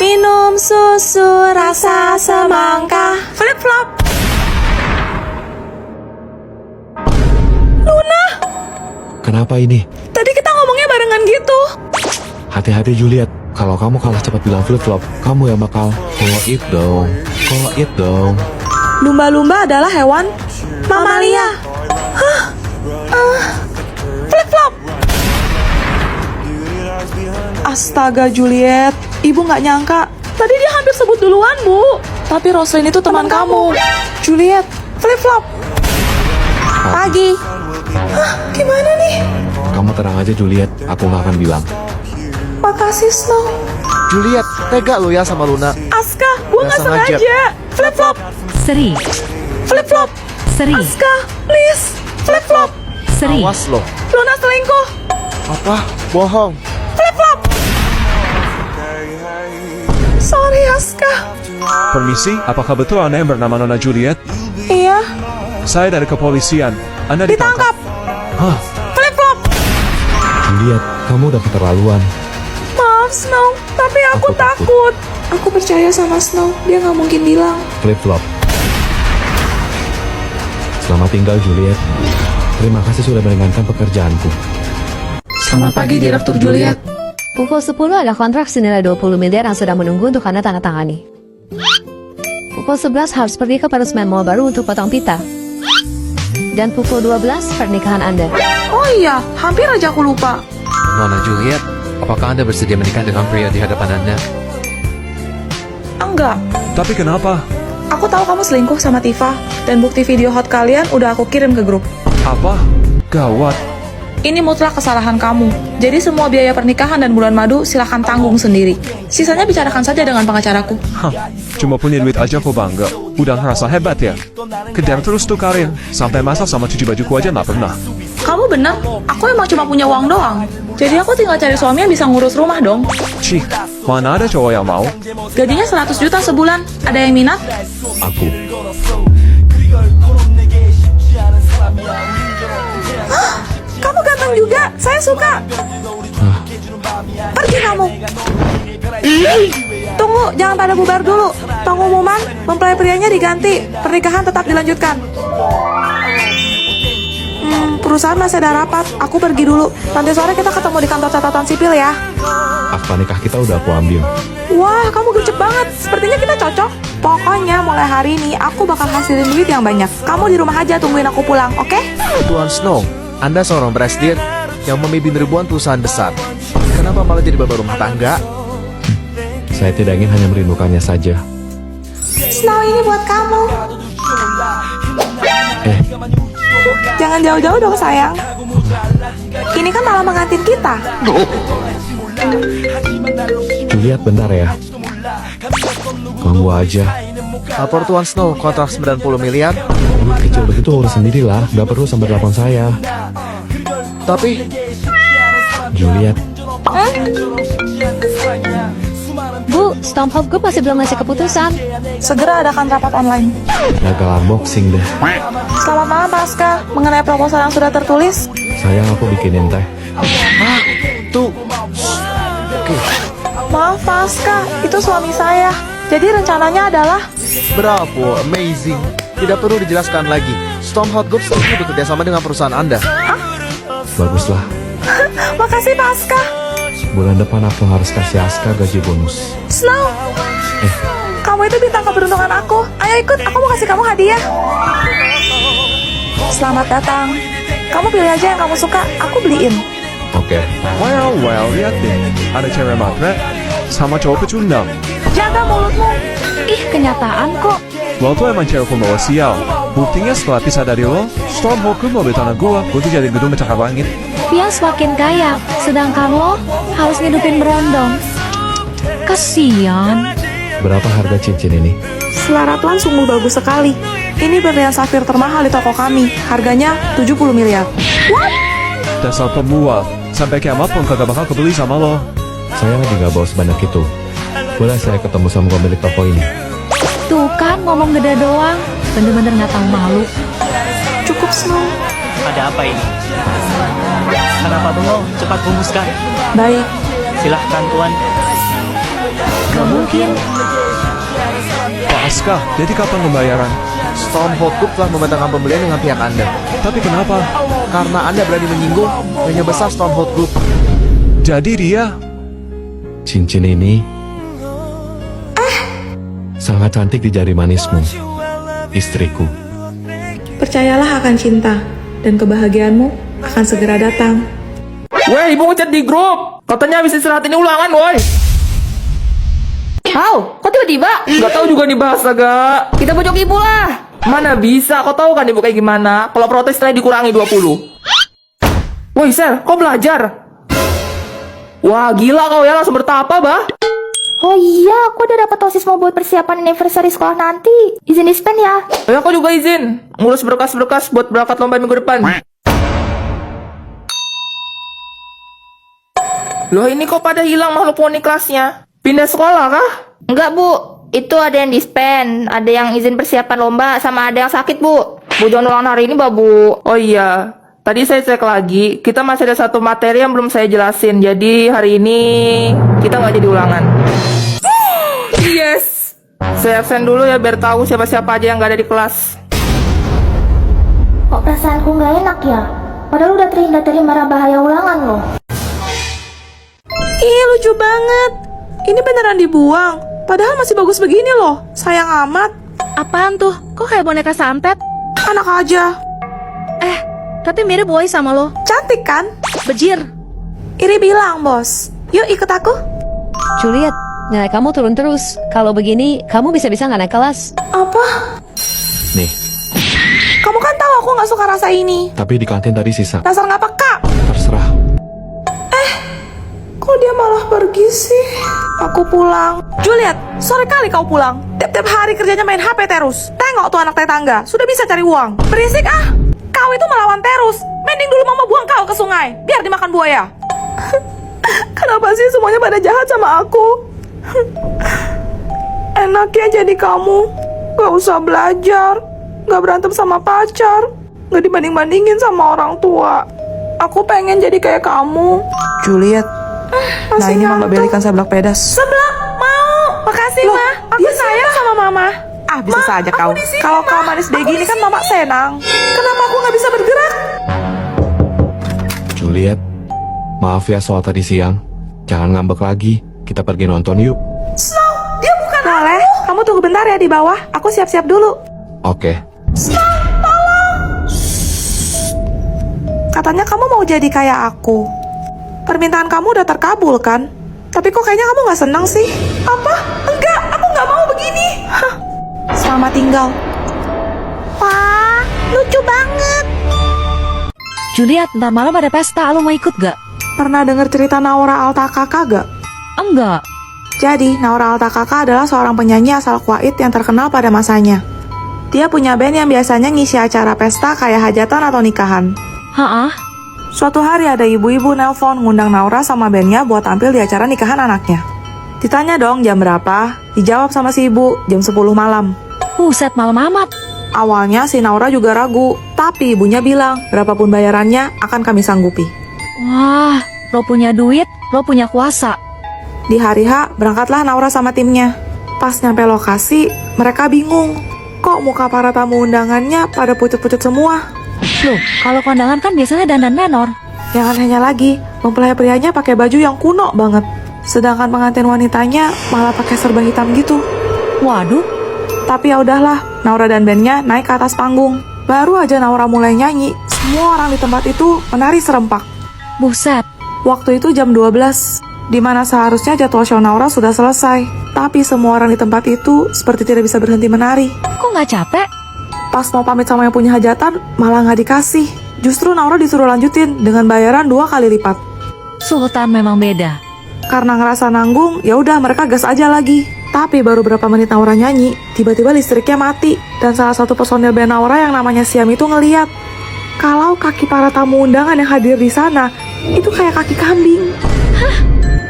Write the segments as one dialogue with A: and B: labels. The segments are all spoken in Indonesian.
A: Minum susu rasa semangka. Flip-flop. Luna,
B: Kenapa ini?
A: tadi kita ngomongnya barengan gitu.
B: Hati-hati Juliet, kalau kamu kalah cepat bilang flip-flop, kamu yang bakal goib dong. Goib dong.
A: Lumba-lumba adalah hewan mamalia. Hah? Flip-flop. Astaga Juliet, ibu nggak nyangka. Tadi dia hampir sebut duluan, Bu. Tapi Roslyn itu teman kamu. Juliet, flip-flop. Pagi. Hah, gimana nih?
B: Kamu tenang aja Juliet, aku nggak akan bilang.
A: Makasih Snow.
C: Juliet, tega lo ya sama Luna.
A: Aska, gua nggak
C: Nggak sengaja.
A: sengaja. Flip-flop.
D: Seri,
A: Flip-flop.
D: Seri,
A: Aska, please. Flip-flop.
D: Seri.
C: Awas lo.
A: Luna selingkuh.
C: Apa? Bohong.
A: Flip-flop. Sorry Aska.
E: Permisi, apakah betul Anda yang bernama Nona Juliet?
A: Iya,
E: Saya dari kepolisian. Anda
A: ditangkap.
B: Hah,
A: Flip-flop.
B: Juliet, kamu udah keterlaluan.
A: Maaf Snow, tapi aku
B: Aku takut.
A: takut. Aku percaya sama Snow, dia nggak mungkin bilang.
B: Flip-flop. Selamat tinggal Juliet. Terima kasih sudah meringankan pekerjaanku.
A: Selamat pagi Direktur Juliet.
D: Pukul 10 ada kontrak senilai 20 miliar yang sedang menunggu untuk Anda tanda tangani. Pukul 11 harus pergi ke peresmian mall baru untuk potong pita. Dan pukul 12 pernikahan Anda.
A: Oh iya, hampir aja aku lupa.
F: Nona Juliet, apakah Anda bersedia menikah dengan pria di hadapan Anda?
A: Enggak,
E: Tapi kenapa?
A: aku tahu kamu selingkuh sama Tifa. Dan bukti video hot kalian udah aku kirim ke grup.
E: Apa? Gawat.
A: Ini mutlak kesalahan kamu. Jadi semua biaya pernikahan dan bulan madu silahkan tanggung sendiri. Sisanya bicarakan saja dengan pengacaraku.
E: Hah, cuma punya duit aja kok bangga. Udah ngerasa hebat ya? Kejar terus tuh karir. Sampai masak sama cuci bajuku aja nggak pernah.
A: Kamu benar, aku emang cuma punya uang doang. Jadi aku tinggal cari suami yang bisa ngurus rumah dong.
E: Cih, mana ada cowok yang mau?
A: Gajinya 100 juta sebulan. Ada yang minat?
B: Aku.
A: Kamu ganteng juga, saya suka. Pergi kamu. Tunggu, jangan pada bubar dulu. Pengumuman, mempelai prianya diganti. Pernikahan tetap dilanjutkan. Perusahaan masih ada rapat. Aku pergi dulu. Nanti sore kita ketemu di kantor catatan sipil ya.
B: Akta nikah kita udah aku ambil.
A: Wah, kamu gercep banget. Sepertinya kita cocok. Pokoknya mulai hari ini aku bakal hasilin duit yang banyak. Kamu di rumah aja tungguin aku pulang, oke?
C: Tuan Snow, Anda seorang presidir yang memimpin ribuan perusahaan besar. Kenapa malah jadi bapak rumah tangga?
B: Saya tidak ingin hanya merindukannya saja.
A: Snow ini buat kamu. Jangan jauh-jauh dong sayang. Ini kan malam pengantin kita.
B: Juliet, bentar ya. Ganggu aja.
C: Lapor Tuan Snow, kontrak 90 miliar.
B: Duit kecil begitu urus sendirilah. Gak perlu sampai telepon saya.
C: Tapi,
B: Juliet,
D: Bu, Stormhawk Group masih belum ngasih keputusan.
A: Segera adakan rapat online.
B: gagal unboxing deh.
A: Selamat malam Pasca. Mengenai proposal yang sudah tertulis,
B: Sayang, aku bikinin teh.
C: tuh.
A: maaf Pasca, itu suami saya. Jadi rencananya adalah
C: Bravo, amazing. Tidak perlu dijelaskan lagi. Stormhawk Group setuju bekerja sama dengan perusahaan Anda.
B: Baguslah.
A: makasih Pasca.
B: Bulan depan aku harus kasih Aska gaji bonus.
A: Snow, kamu itu bintang keberuntungan aku. Ayo ikut, aku mau kasih kamu hadiah. Selamat datang. Kamu pilih aja yang kamu suka, aku beliin.
B: Oke.
E: Well, lihat deh. Ada cewek matre sama cowok pecundang.
A: Jaga mulutmu.
D: Ih, kenyataan kok.
E: Lo tuh emang cewek pembawa sial. Buktinya setelah pisah dari lo, Stormhawk Group mobil tanah gua tuh jadi gedung pencakar langit.
D: Dia semakin kaya, sedangkan lo harus ngidupin berondong. Kasian.
B: Berapa harga cincin ini?
A: Selera Tuan sungguh bagus sekali. Ini berlian safir termahal di toko kami. Harganya 70 miliar.
E: Dasar pembual. Sampai kiamat pun kagak bakal kebeli sama lo.
B: Saya lagi gak bawa sebanyak itu. Boleh saya ketemu sama pemilik toko ini?
D: Tuh kan ngomong gede doang. Bener-bener gak tahu malu.
A: Cukup Snow.
G: Ada apa ini? Kenapa bengong? Cepat rumuskan.
A: Baik.
G: Silahkan Tuan.
D: Gak mungkin.
E: Pak Aska, jadi kapan pembayaran?
C: Stormhold Group telah membatalkan pembelian dengan pihak Anda.
E: Tapi kenapa?
C: Karena Anda berani menyinggung nyonya besar Stormhold Group.
E: Jadi dia...
B: Cincin ini sangat cantik di jari manismu, istriku.
A: Percayalah akan cinta, dan kebahagiaanmu akan segera datang.
G: Weh, ibu ngechat di grup. Katanya habis istirahat ini ulangan, woi.
H: How? Kok tiba-tiba?
G: Gak tahu juga nih bahasa gak.
H: Kita pojok ibu lah.
G: Mana bisa, kau tahu kan ibu kayak gimana? Kalau protes nilai dikurangi 20. Woi, Sel, kau belajar? Wah, gila kau ya, langsung bertapa, bah.
H: Oh iya, aku udah dapat OSIS mau buat persiapan anniversary sekolah nanti. Izin dispen ya.
G: Ya, kau juga izin. Ngurus berkas-berkas buat berangkat lomba minggu depan. Loh, ini kok pada hilang makhluk poni kelasnya? Pindah sekolah kah?
H: Enggak, Bu. Itu ada yang dispen, ada yang izin persiapan lomba, sama ada yang sakit, Bu. Bu jangan ulang hari ini, Bu.
G: Oh iya, tadi saya cek lagi, kita masih ada satu materi yang belum saya jelasin. Jadi hari ini kita nggak jadi ulangan. Yes, saya absen dulu ya biar tahu siapa-siapa aja yang nggak ada di kelas.
H: Kok perasaanku nggak enak ya? Padahal udah terhindar dari marah bahaya ulangan loh.
A: Ih, lucu banget. Ini beneran dibuang. Padahal masih bagus begini loh. Sayang amat.
I: Apaan tuh? Kok kayak boneka santet?
A: Anak aja.
I: Tapi mirip boy sama lo.
A: Cantik kan?
I: Bejir.
A: Iri bilang, bos. Yuk ikut aku.
D: Juliet, nilai kamu turun terus. Kalau begini, kamu bisa-bisa nggak naik kelas.
A: Apa?
B: Nih,
A: Kamu kan tahu aku nggak suka rasa ini.
B: tapi di kantin tadi sisa.
A: Dasar nggak peka.
B: Terserah.
A: Kok dia malah pergi sih? Aku pulang. Juliet, sore kali kau pulang. Tiap-tiap hari kerjanya main HP terus. Tengok tuh anak tetangga, sudah bisa cari uang. Berisik ah. Kau itu melawan terus. Mending dulu mama buang kau ke sungai, biar dimakan buaya. Kenapa sih semuanya pada jahat sama aku? Enaknya jadi kamu. Gak usah belajar. Gak berantem sama pacar. Gak dibanding-bandingin sama orang tua. Aku pengen jadi kayak kamu. Juliet. Nah ini mama belikan seblak pedas. Seblak? Mau. Makasih ma. Aku sayang sama mama. Ah bisa saja kau. Kalau kau manis begini kan mama senang. Kenapa aku nggak bisa bergerak?
B: Juliet, maaf ya soal tadi siang. Jangan ngambek lagi. Kita pergi nonton yuk.
A: Snow, dia bukan boleh. Kamu tunggu bentar ya di bawah. Aku siap-siap dulu.
B: Oke.
A: Katanya kamu mau jadi kayak aku. Permintaan kamu udah terkabul kan? Tapi kok kayaknya kamu gak senang sih? Apa? Enggak, aku gak mau begini. Hah. Selamat tinggal.
I: Wah, lucu banget.
D: Juliet, ntar malam ada pesta, lo mau ikut gak?
A: Pernah dengar cerita Naura Altakaka gak?
D: Enggak.
A: Jadi, Naura Altakaka adalah seorang penyanyi asal Kuwait yang terkenal pada masanya. Dia punya band yang biasanya ngisi acara pesta kayak hajatan atau nikahan.
D: Hah?
A: Suatu hari ada ibu-ibu nelpon ngundang Naura sama bandnya buat tampil di acara nikahan anaknya. Ditanya dong jam berapa, dijawab sama si ibu jam 10 malam.
D: Buset, malam amat.
A: Awalnya si Naura juga ragu, tapi ibunya bilang berapapun bayarannya akan kami sanggupi.
D: Wah, lo punya duit, lo punya kuasa.
A: Di hari H, berangkatlah Naura sama timnya. Pas nyampe lokasi, mereka bingung. Kok muka para tamu undangannya pada pucet-pucet semua?
D: Loh, kalau kondangan kan biasanya dandan menor.
A: Yang anehnya lagi, mempelai prianya pakai baju yang kuno banget. Sedangkan pengantin wanitanya malah pakai serba hitam gitu.
D: Waduh,
A: Tapi ya udahlah, Naura dan bandnya naik ke atas panggung. Baru aja Naura mulai nyanyi, semua orang di tempat itu menari serempak.
D: buset.
A: Waktu itu jam 12, di mana seharusnya jadwal show Naura sudah selesai. Tapi semua orang di tempat itu seperti tidak bisa berhenti menari.
D: Kok nggak capek?
A: Pas mau pamit sama yang punya hajatan, malah nggak dikasih. Justru Naura disuruh lanjutin dengan bayaran 2 kali lipat.
D: Sultan memang beda.
A: Karena ngerasa nanggung, ya udah mereka gas aja lagi. Tapi baru berapa menit Naura nyanyi, tiba-tiba listriknya mati. Dan salah satu personil band Naura yang namanya Siam itu ngeliat kalau kaki para tamu undangan yang hadir di sana itu kayak kaki kambing. Hah?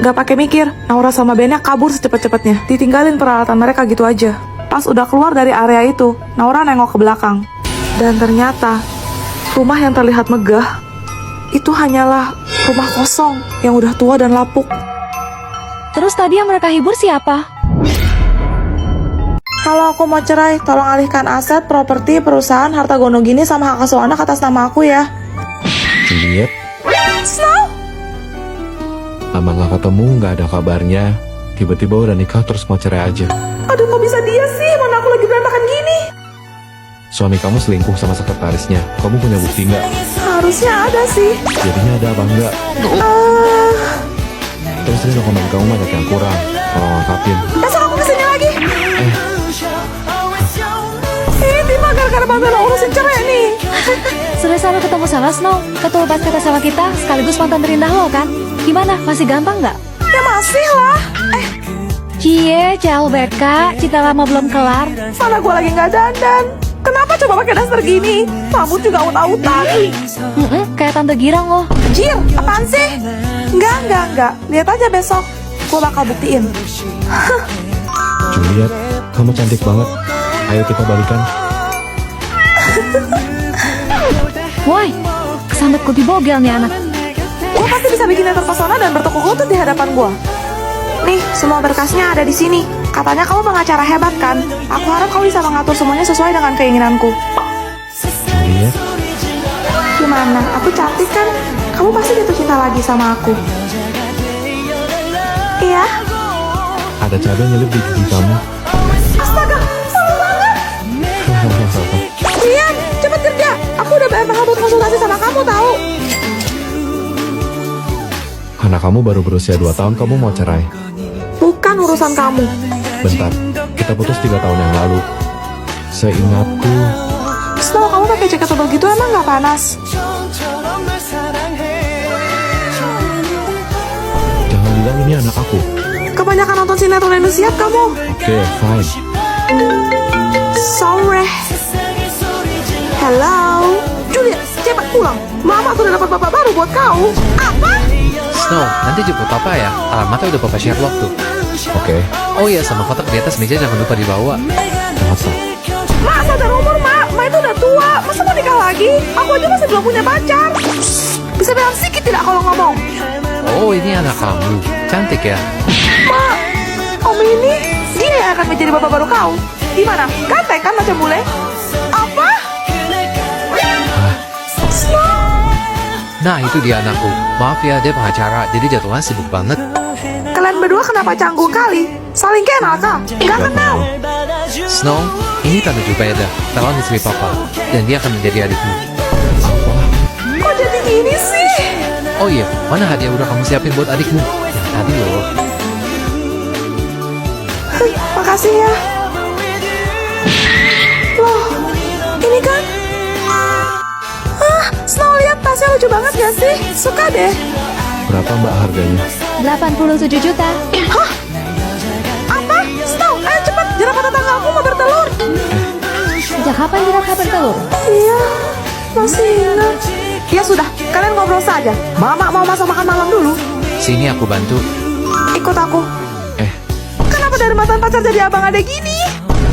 A: Gak pakai mikir, Naura sama bandnya kabur secepat-cepatnya. Ditinggalin peralatan mereka gitu aja. Pas udah keluar dari area itu, Naura nengok ke belakang. Dan ternyata, rumah yang terlihat megah itu hanyalah rumah kosong yang udah tua dan lapuk.
D: Terus tadi yang mereka hibur siapa?
A: Kalau aku mau cerai, tolong alihkan aset, properti, perusahaan, harta gono gini sama hak asuh anak atas nama aku ya.
B: Juliet,
A: Snow!
B: lama gak ketemu, gak ada kabarnya. Tiba-tiba udah nikah terus mau cerai aja.
A: Aduh, kok bisa dia sih? Mana aku lagi berantakan gini?
B: Suami kamu selingkuh sama sekretarisnya. Kamu punya bukti nggak?
A: Harusnya ada sih.
B: Jadinya ada apa enggak? Terus ini dokumen kamu banyak yang kurang. Kalau lengkapin.
A: Besok aku kesini lagi. Ini mah gara-gara Babel urusin cerai nih.
D: Sudah selalu ketemu sama Snow, ketua pas kata sama kita, sekaligus mantan terindah lo kan? Gimana? Masih gampang nggak?
A: Ya masih lah.
D: Cie, jauh Beka, cinta lama belum kelar.
A: Mana gue lagi nggak dandan. Kenapa coba pakai daster gini? Rambut juga aut-autan.
D: Kayak tante girang lo.
A: Jir, apaan sih? Enggak. Lihat aja besok. Gue bakal buktiin.
B: Juliet, kamu cantik banget. Ayo kita balikan.
D: Woi, kesambet kopi bogel nih anak.
A: Gue pasti bisa bikin yang terpesona dan bertekuk lutut di hadapan gue. Nih, semua berkasnya ada di sini. Katanya kamu pengacara hebat kan? Aku harap kamu bisa mengatur semuanya sesuai dengan keinginanku.
B: Juliet,
A: Gimana? Aku cantik kan? Kamu pasti jatuh cinta lagi sama aku. Iya?
B: ada cabai nyelip di gigi kamu.
A: Astaga, malu banget. Rian, cepet kerja. Aku udah bayar mahal buat konsultasi sama kamu tahu.
B: Anak kamu baru berusia 2 tahun, kamu mau cerai.
A: Bukan urusan kamu.
B: Bentar, kita putus 3 tahun yang lalu. Seingatku,
A: Snow, kamu pakai jaket tebal gitu emang nggak panas?
B: jangan bilang ini anak aku.
A: Kebanyakan nonton sinetron Indosiar kamu.
B: Oke, fine.
A: Sorry. Hello. Juliet, cepat pulang. Mama sudah dapat bapak baru buat kau. Apa?
F: Snow, nanti jemput papa ya. Alamatnya udah papa share waktu.
B: Oke,
F: Oh iya, sama kotak di atas meja jangan lupa dibawa.
B: masa?
A: Mak, sadar umur, Mak. Mak itu udah tua. Masa mau nikah lagi? Aku aja masih belum punya pacar. Bisa bilang sedikit tidak kalau ngomong?
F: Oh, ini anak kamu. Cantik ya.
A: Mak, Om ini, dia yang akan menjadi bapak baru kau. Gimana? Ganteng kan macam bule? Apa?
F: Nah, itu dia anakku. Maaf ya, dia pengacara, jadi jadwalnya sibuk banget.
A: Kalian berdua kenapa canggung kali? Saling kenal kah? Gak kenal.
F: Snow, ini Tante Jubeda, calon istri papa. Dan dia akan menjadi adikmu.
A: Kok jadi gini sih?
F: Oh iya, mana hadiah udah kamu siapin buat adikmu? Yang tadi loh.
A: Makasih ya. Loh, ini kan? Snow, lihat tasnya lucu banget gak sih? Suka deh.
B: Berapa mbak harganya?
D: 87 juta.
A: Hah? Apa? Snow, ayo cepat. Jerapah tetanggaku mau bertelur.
D: Sejak kapan jerapah bertelur?
A: Iya, masih ingat. Ya sudah, kalian ngobrol saja. Mama mau masak makan malam dulu.
F: Sini aku bantu.
A: Ikut aku.
B: Eh,
A: Kenapa dari mantan pacar jadi abang ada gini?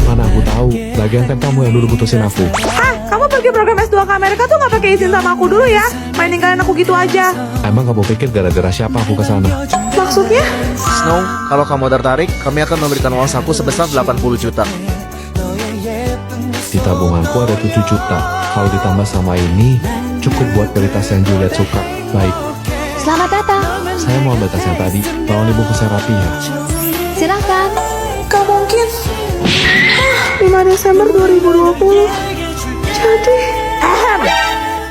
B: mana aku tahu. Lagian kan kamu yang dulu putusin aku.
A: Hah? Kamu pergi program S2 ke Amerika tuh nggak pakai izin sama aku dulu ya? Main ninggalin aku gitu aja.
B: Emang kamu pikir gara-gara siapa aku ke sana?
A: Maksudnya?
C: Snow, kalau kamu tertarik, kami akan memberikan uang saku sebesar 80 juta.
B: Di tabunganku ada 7 juta. Kalau ditambah sama ini, cukup buat beli tas yang Juliet suka. Baik,
D: Selamat datang.
B: saya mau ambil tas yang tadi. Tolong dibungkusnya rapi ya.
D: Silahkan.
A: Gak mungkin. 5 Desember 2020. Jadi,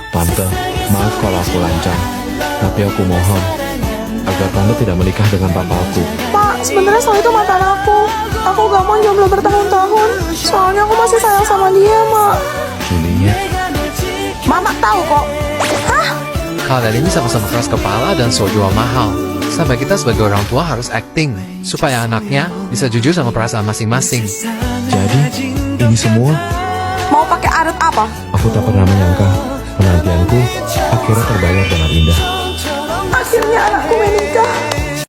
B: Tante, maaf kalau aku lancang. Tapi aku mohon, agar Tante tidak menikah dengan papa aku.
A: Pak, sebenarnya soal itu mantan aku. Aku gak mau jomblo bertahun-tahun. Soalnya aku masih sayang sama dia, Mak.
B: Juliet,
A: Mama tahu kok. Hah?
F: Kalian ini sama-sama keras kepala dan so jual mahal. Sampai kita sebagai orang tua harus acting, supaya anaknya bisa jujur sama perasaan masing-masing.
B: jadi ini semua
A: Mau pakai adat apa?
B: aku tak pernah menyangka. Penantianku akhirnya terbayar dengan indah.
A: Akhirnya anakku menikah.